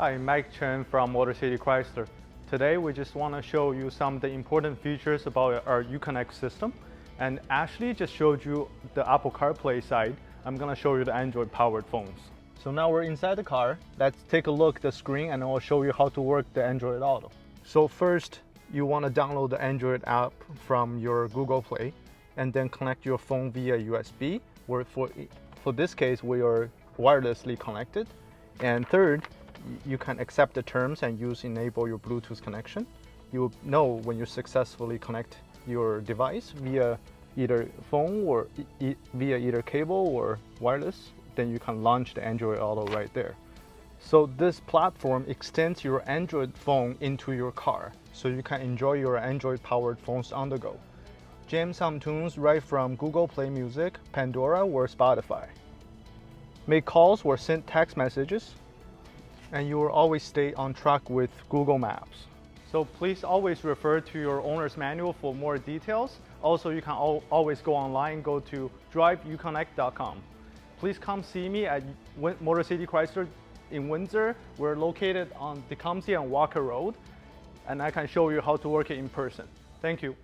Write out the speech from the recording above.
Hi, Mike Chen from Motor City Chrysler. Today we just want to show you some of the important features about our Uconnect system. And Ashley just showed you the Apple CarPlay side. I'm going to show you the Android powered phones. So now we're inside the car. Let's take a look at the screen and I'll show you how to work the Android Auto. So first, you want to download the Android app from your Google Play and then connect your phone via USB. For this case, we are wirelessly connected. And third, you can accept the terms and enable your Bluetooth connection. You will know when you successfully connect your device via either phone or via either cable or wireless, then you can launch the Android Auto right there. So this platform extends your Android phone into your car, so you can enjoy your Android powered phones on the go. Jam some tunes right from Google Play Music, Pandora, or Spotify. Make calls or send text messages, and you will always stay on track with Google Maps. So please always refer to your owner's manual for more details. Also, you can always go online, go to driveuconnect.com. Please come see me at Motor City Chrysler in Windsor. We're located on Tecumseh and Walker Road, and I can show you how to work it in person. Thank you.